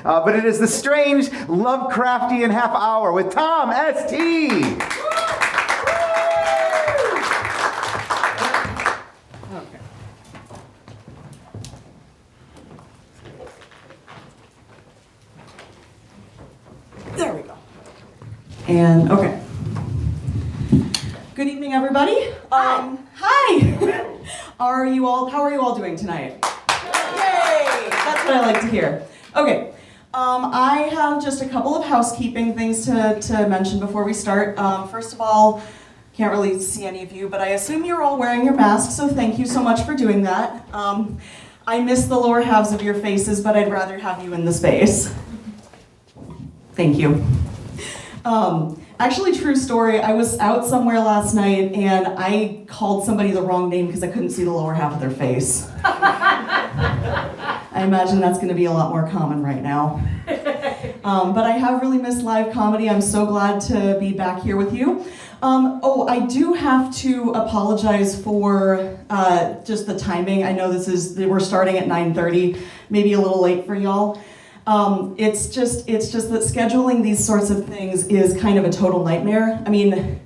but it is the strange Lovecraftian half hour with Tom St. There we go. And okay. Good evening, everybody. Hi. How are you all doing tonight? Yay! That's what I like to hear. Okay. I have just a couple of housekeeping things to mention before we start. First of all, can't really see any of you, but I assume you're all wearing your masks, so thank you so much for doing that. I miss the lower halves of your faces, but I'd rather have you in the space. Thank you. Actually, true story, I was out somewhere last night and I called somebody the wrong name because I couldn't see the lower half of their face. I imagine that's going to be a lot more common right now. But I have really missed live comedy. I'm so glad to be back here with you. I do have to apologize for just the timing. I know we're starting at 9:30, maybe a little late for y'all. It's just that scheduling these sorts of things is kind of a total nightmare. I mean,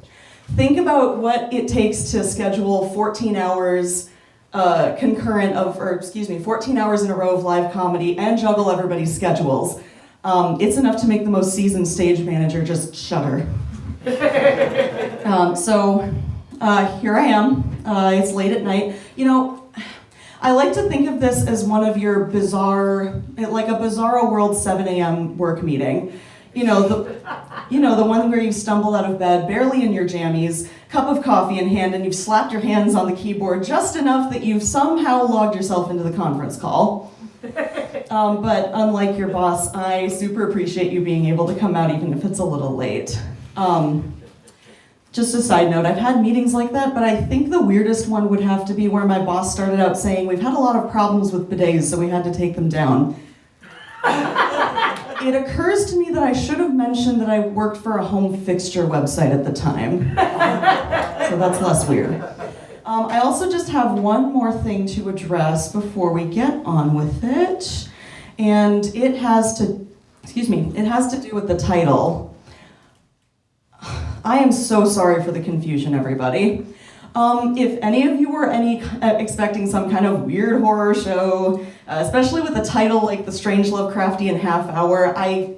think about what it takes to schedule 14 hours 14 hours in a row of live comedy and juggle everybody's schedules. It's enough to make the most seasoned stage manager just shudder. Here I am. It's late at night. I like to think of this as one of your like a Bizarro World 7 a.m. work meeting. The one where you stumble out of bed, barely in your jammies, cup of coffee in hand, and you've slapped your hands on the keyboard just enough that you've somehow logged yourself into the conference call. But unlike your boss, I super appreciate you being able to come out even if it's a little late. Just a side note, I've had meetings like that, but I think the weirdest one would have to be where my boss started out saying, we've had a lot of problems with bidets, so we had to take them down. It occurs to me that I should have mentioned that I worked for a home fixture website at the time. So that's less weird. I also just have one more thing to address before we get on with it. And it has to do with the title. I am so sorry for the confusion, everybody. If any of you were expecting some kind of weird horror show, especially with a title like The Strange Lovecraftian Half Hour, I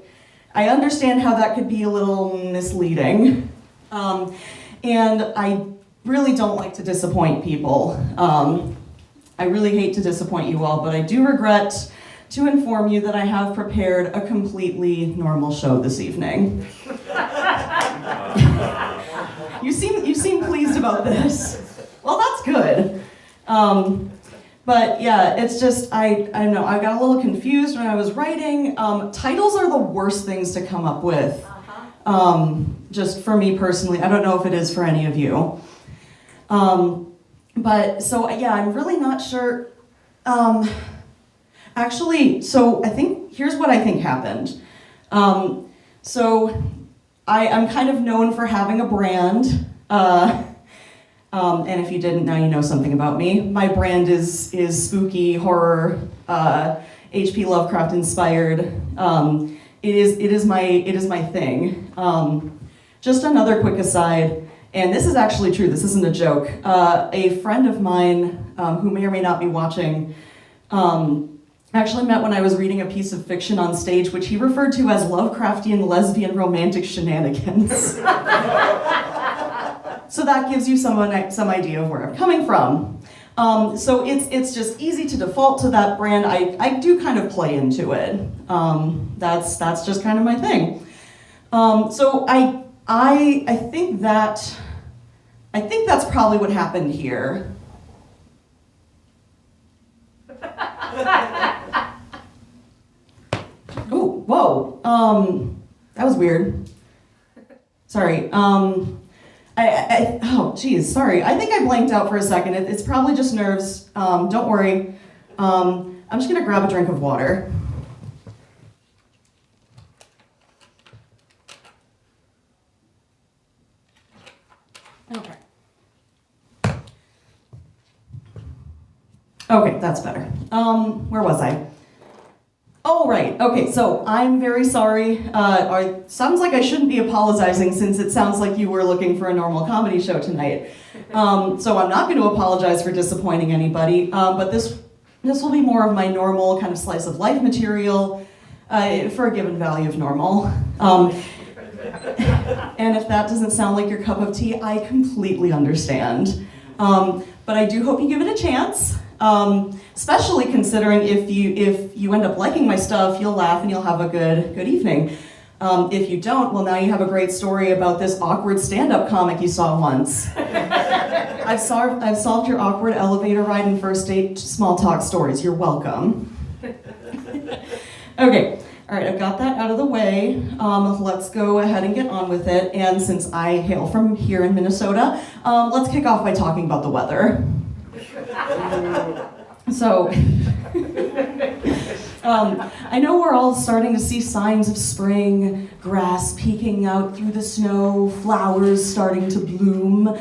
understand how that could be a little misleading. And I really don't like to disappoint people. I really hate to disappoint you all, but I do regret to inform you that I have prepared a completely normal show this evening. You seem pleased about this. Well, that's good. But yeah, it's just, I don't know, I got a little confused when I was writing. Titles are the worst things to come up with. Just for me personally. I don't know if it is for any of you. But so yeah, I'm really not sure. Actually, so here's what I think happened. I'm kind of known for having a brand, and if you didn't, now you know something about me. My brand is spooky, horror, H.P. Lovecraft inspired. It is my thing. Just another quick aside, and this is actually true, this isn't a joke. A friend of mine, who may or may not be watching, actually met when I was reading a piece of fiction on stage, which he referred to as Lovecraftian lesbian romantic shenanigans. So that gives you some idea of where I'm coming from. So it's just easy to default to that brand. I do kind of play into it. That's just kind of my thing. So I think that's probably what happened here. Oh, whoa. That was weird. Sorry. Oh, geez, sorry. I think I blanked out for a second. It's probably just nerves. Don't worry. I'm just gonna grab a drink of water. Okay. Okay, that's better. Where was I? Oh, Oh, right. Okay, so I'm very sorry. Sounds like I shouldn't be apologizing since it sounds like you were looking for a normal comedy show tonight. So I'm not going to apologize for disappointing anybody, but this will be more of my normal kind of slice of life material for a given value of normal. And if that doesn't sound like your cup of tea, I completely understand. But I do hope you give it a chance. Especially considering if you end up liking my stuff, you'll laugh and you'll have a good evening. If you don't, well, now you have a great story about this awkward stand-up comic you saw once. I've solved your awkward elevator ride and first date small talk stories. You're welcome. Okay, all right, I've got that out of the way. Let's go ahead and get on with it. And since I hail from here in Minnesota, let's kick off by talking about the weather. So, I know we're all starting to see signs of spring, grass peeking out through the snow, flowers starting to bloom,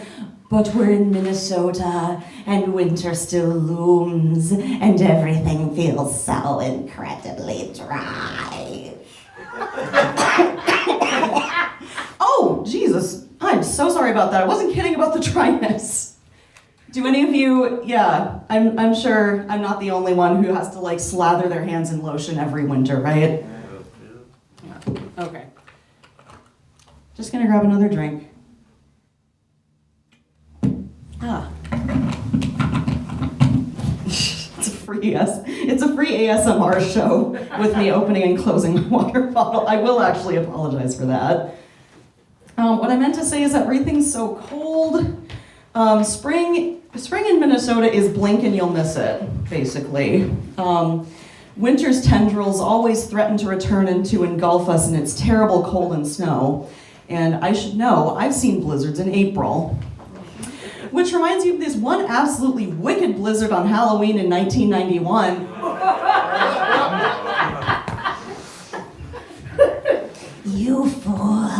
but we're in Minnesota and winter still looms and everything feels so incredibly dry. Oh, Jesus, I'm so sorry about that. I wasn't kidding about the dryness. Do any of you, yeah, I'm sure I'm not the only one who has to like slather their hands in lotion every winter, right? Yeah. Okay. Just gonna grab another drink. Ah. It's a free ASMR show with me opening and closing my water bottle. I will actually apologize for that. What I meant to say is that everything's so cold. Spring in Minnesota is blink and you'll miss it, basically. Winter's tendrils always threaten to return and to engulf us in its terrible cold and snow. And I should know, I've seen blizzards in April. Which reminds me of this one absolutely wicked blizzard on Halloween in 1991. You fool.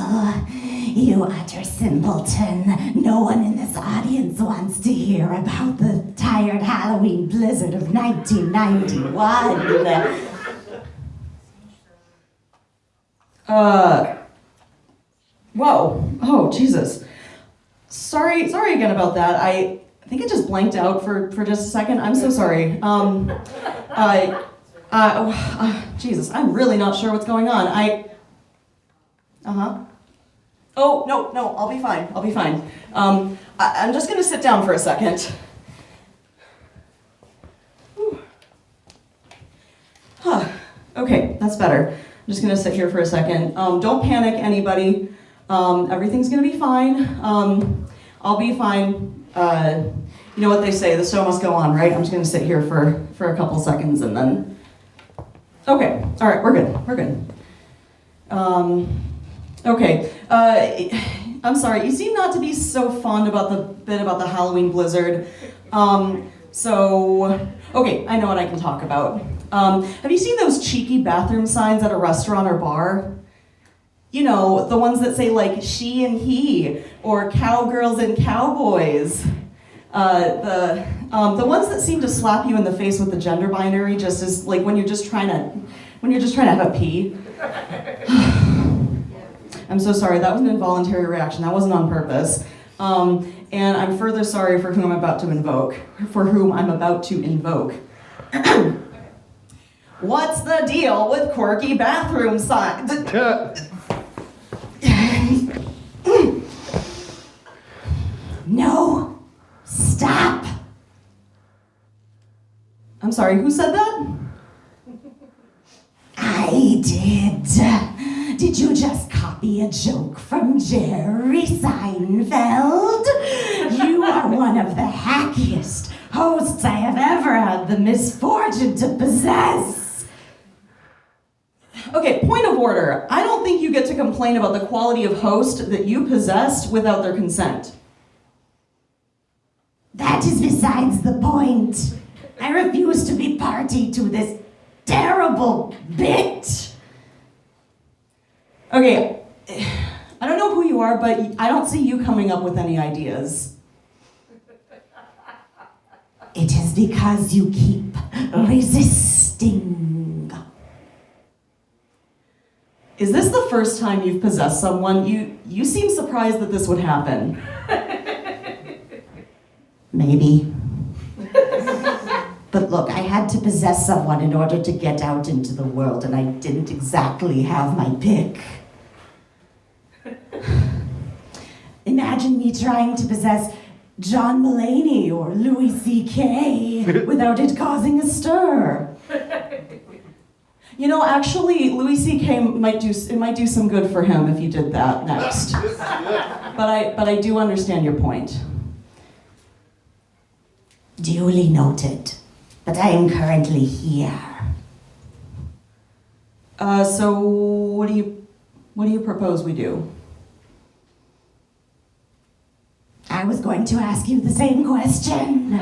You utter simpleton. No one in this audience wants to hear about the tired Halloween blizzard of 1991. Whoa. Oh, Jesus. Sorry again about that. I think it just blanked out for just a second. I'm so sorry. Jesus, I'm really not sure what's going on. Oh, no, I'll be fine. I'm just gonna sit down for a second. Okay, that's better. I'm just gonna sit here for a second. Don't panic, anybody. Everything's gonna be fine. I'll be fine. You know what they say, the show must go on, right? I'm just gonna sit here for a couple seconds and then... Okay, all right, we're good. Okay, I'm sorry, you seem not to be so fond about the bit about the Halloween blizzard. Okay, I know what I can talk about. Have you seen those cheeky bathroom signs at a restaurant or bar? You know, the ones that say like she and he, or cowgirls and cowboys. The ones that seem to slap you in the face with the gender binary just as like when you're just trying to have a pee. I'm so sorry, that was an involuntary reaction, that wasn't on purpose. And I'm further sorry for whom I'm about to invoke. What's the deal with quirky bathroom signs? No, stop. I'm sorry, who said that? I did. Did you just copy a joke from Jerry Seinfeld? You are one of the hackiest hosts I have ever had the misfortune to possess. Okay, point of order. I don't think you get to complain about the quality of host that you possessed without their consent. That is besides the point. I refuse to be party to this terrible bit. Okay, I don't know who you are, but I don't see you coming up with any ideas. It is because you keep resisting. Is this the first time you've possessed someone? You seem surprised that this would happen. Maybe. But look, I had to possess someone in order to get out into the world, and I didn't exactly have my pick. Imagine me trying to possess John Mulaney or Louis C.K. without it causing a stir. You know, actually, Louis C.K. might do some good for him if you did that next. But I do understand your point. Duly noted. But I am currently here. So what do you propose we do? I was going to ask you the same question.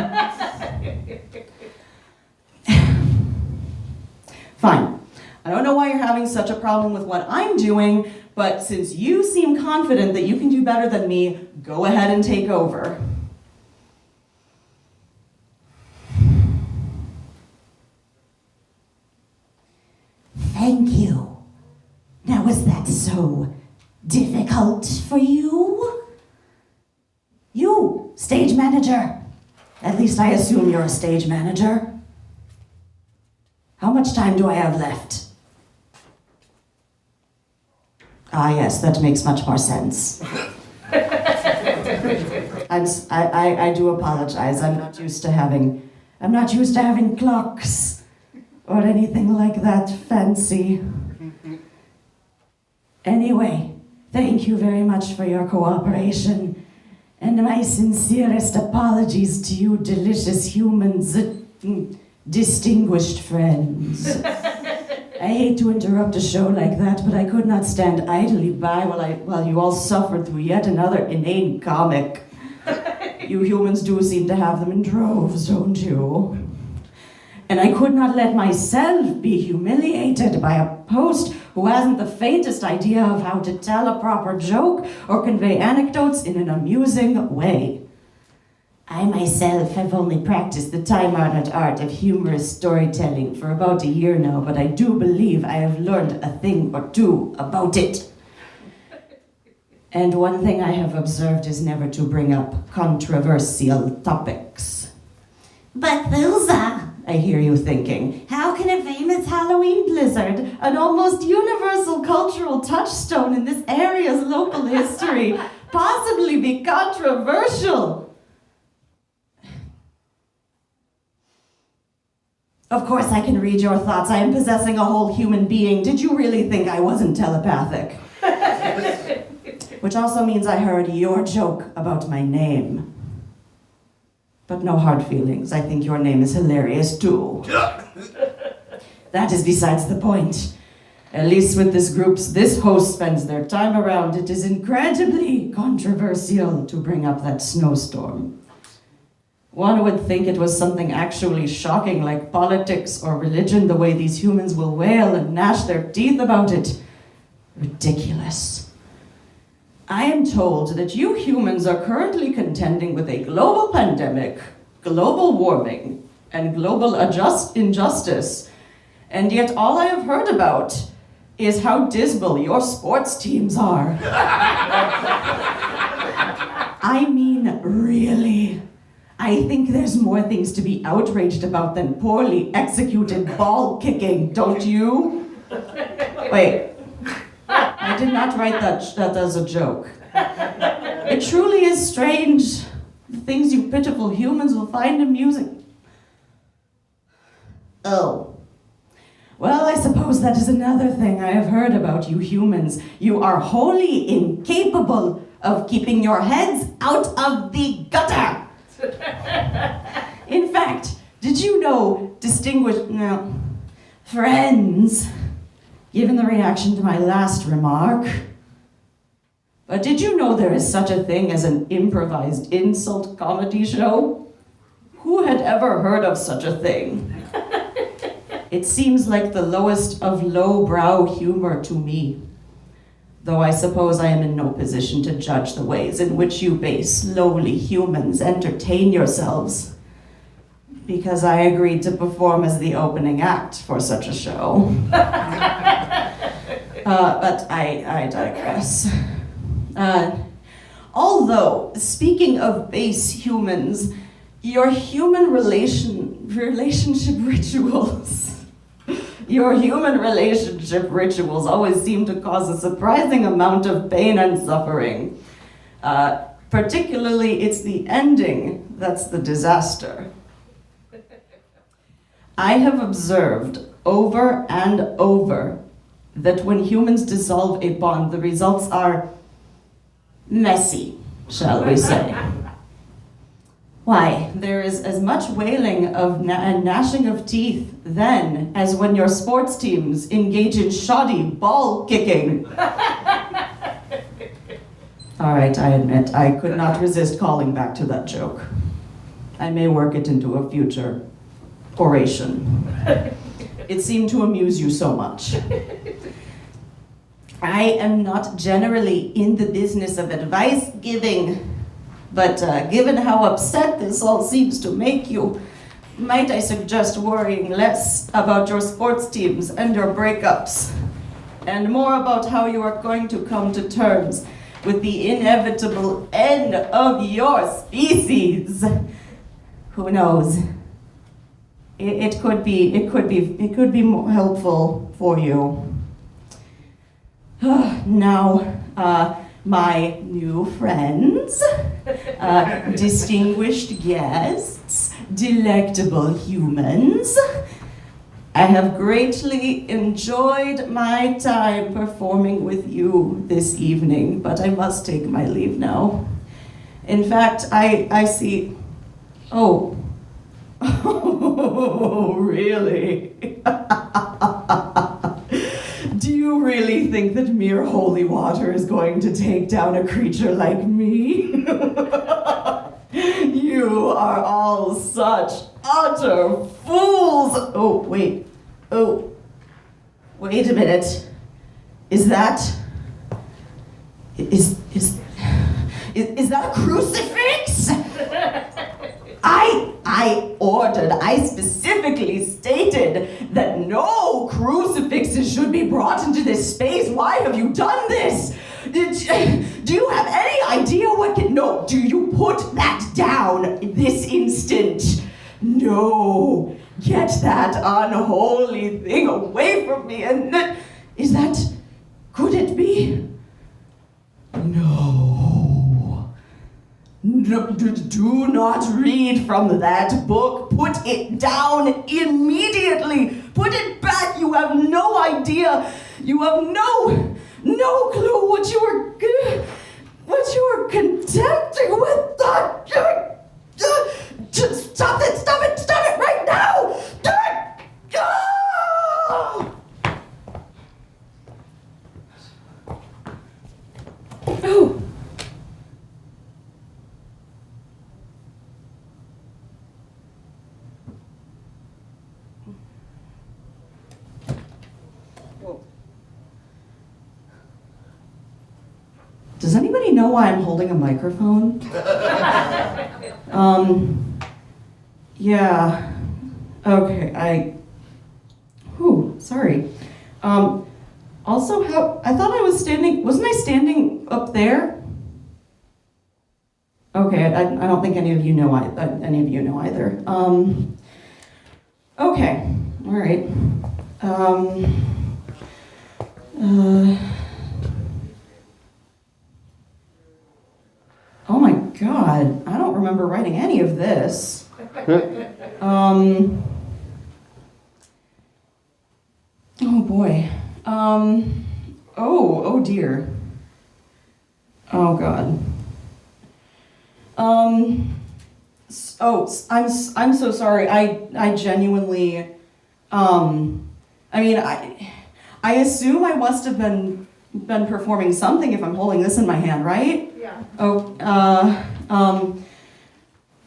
Fine. I don't know why you're having such a problem with what I'm doing, but since you seem confident that you can do better than me, go ahead and take over. Thank you. Now, was that so difficult for you? You, stage manager. At least I assume you're a stage manager. How much time do I have left? Ah, yes, that makes much more sense. I do apologize. I'm not used to having clocks or anything like that fancy. Anyway, thank you very much for your cooperation. And my sincerest apologies to you delicious humans, distinguished friends. I hate to interrupt a show like that, but I could not stand idly by while you all suffered through yet another inane comic. You humans do seem to have them in droves, don't you? And I could not let myself be humiliated by a host who hasn't the faintest idea of how to tell a proper joke or convey anecdotes in an amusing way. I myself have only practiced the time-honored art of humorous storytelling for about a year now, but I do believe I have learned a thing or two about it. And one thing I have observed is never to bring up controversial topics. But Thilza, I hear you thinking, how can a famous Halloween blizzard, an almost universal cultural touchstone in this area's local history, possibly be controversial? Of course I can read your thoughts. I am possessing a whole human being. Did you really think I wasn't telepathic? Which also means I heard your joke about my name. But no hard feelings. I think your name is hilarious too. That is besides the point. At least with this host spends their time around, it is incredibly controversial to bring up that snowstorm. One would think it was something actually shocking like politics or religion, the way these humans will wail and gnash their teeth about it. Ridiculous. I am told that you humans are currently contending with a global pandemic, global warming, and global injustice, and yet all I have heard about is how dismal your sports teams are. I mean, really. I think there's more things to be outraged about than poorly executed ball kicking, don't you? Wait. I did not write that as a joke. It truly is strange, the things you pitiful humans will find amusing. Oh. Well, I suppose that is another thing I have heard about you humans. You are wholly incapable of keeping your heads out of the gutter. In fact, did you know, friends, given the reaction to my last remark, but did you know there is such a thing as an improvised insult comedy show? Who had ever heard of such a thing? It seems like the lowest of low-brow humor to me, though I suppose I am in no position to judge the ways in which you base lowly humans entertain yourselves, because I agreed to perform as the opening act for such a show. But I digress. Although, speaking of base humans, your human relationship rituals, always seem to cause a surprising amount of pain and suffering. Particularly, it's the ending that's the disaster. I have observed over and over that when humans dissolve a bond, the results are messy, shall we say. Why, there is as much wailing and gnashing of teeth then as when your sports teams engage in shoddy ball kicking. All right, I admit, I could not resist calling back to that joke. I may work it into a future oration. It seemed to amuse you so much. I am not generally in the business of advice giving, but given how upset this all seems to make you, might I suggest worrying less about your sports teams and your breakups, and more about how you are going to come to terms with the inevitable end of your species. Who knows? It could be more helpful for you. Now, my new friends, distinguished guests, delectable humans, I have greatly enjoyed my time performing with you this evening, but I must take my leave now. In fact, I see... Oh. Oh, really? Do you really think that mere holy water is going to take down a creature like me? You are all such utter fools! Oh, wait. Oh, wait a minute. Is that a crucifix? I specifically stated that no crucifixes should be brought into this space. Why have you done this? Do you have any idea what no, do you put that down this instant? No, get that unholy thing away from me. And could it be? No, do not read from that book. Put it down immediately. Put it back. You have no idea. You have no clue what you were contempting with that. Just stop it right now. Do it. Oh. Does anybody know why I'm holding a microphone? Yeah. Okay, sorry. Also, I thought I was wasn't I standing up there? Okay, I don't think any of you know either. Okay, all right. Oh my God, I don't remember writing any of this. Oh boy. Oh dear. Oh God. I'm so sorry. I genuinely, I assume I must have been performing something if I'm holding this in my hand, right? Yeah.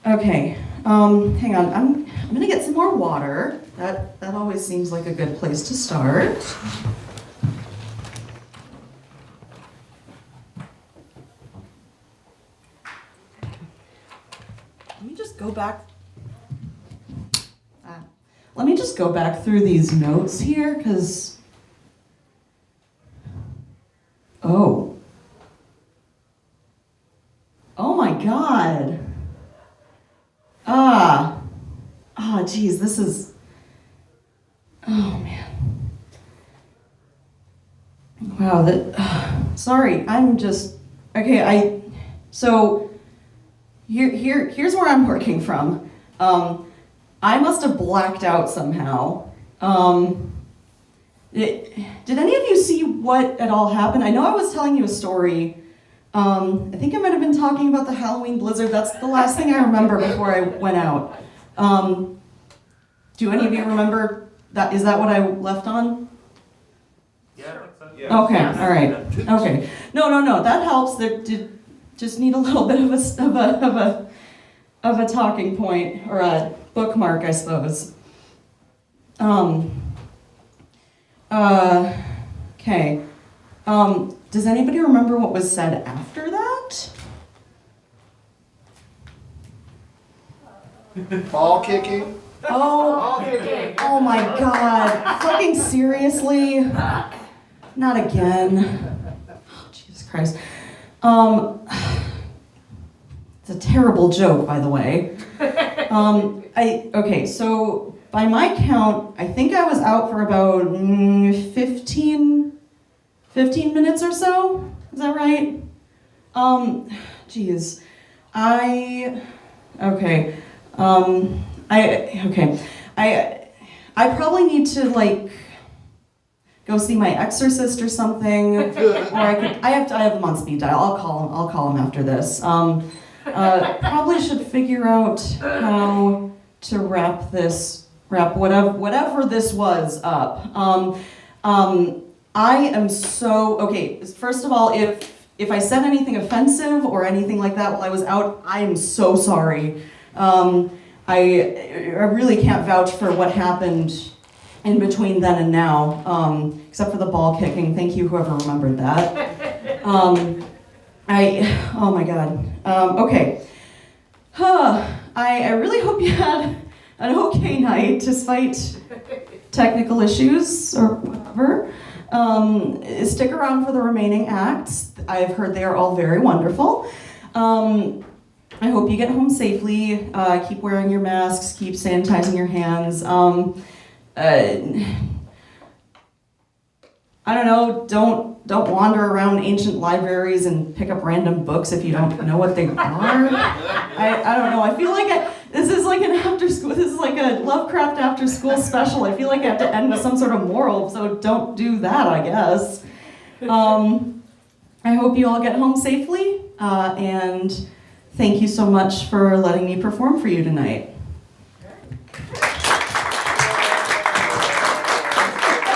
Okay. Hang on. I'm gonna get some more water. That always seems like a good place to start. Let me just go back through these notes here, because Oh. Oh my God. Geez, this is, oh man. Wow, sorry, I'm just, okay, so here's where I'm working from. I must have blacked out somehow. Did any of you see what at all happened? I know I was telling you a story. I think I might have been talking about the Halloween blizzard. That's the last thing I remember before I went out. Do any of you remember that? Is that what I left on? Yeah. Okay, all right. Okay. No, that helps. Just need a little bit of a talking point or a bookmark, I suppose. Okay. Does anybody remember what was said after that? Ball kicking. Oh my God. Fucking seriously? Not again. Oh, Jesus Christ. It's a terrible joke, by the way. Okay, so by my count, I think I was out for about 15 minutes or so. Is that right? Geez. Okay. I probably need to go see my exorcist or something, or I have him on speed dial. I'll call him after this. Probably should figure out how to wrap whatever this was up. I am so okay. First of all, if I said anything offensive or anything like that while I was out, I am so sorry. I really can't vouch for what happened in between then and now, except for the ball kicking. Thank you, whoever remembered that. Oh my God. Okay. I really hope you had an okay night despite technical issues or whatever. Stick around for the remaining acts. I've heard they are all very wonderful. I hope you get home safely. Keep wearing your masks. Keep sanitizing your hands. I don't know. Don't wander around ancient libraries and pick up random books if you don't know what they are. I don't know. I feel like this is like an after school. This is like a Lovecraft after school special. I feel like I have to end with some sort of moral, so don't do that, I guess. I hope you all get home safely, and thank you so much for letting me perform for you tonight.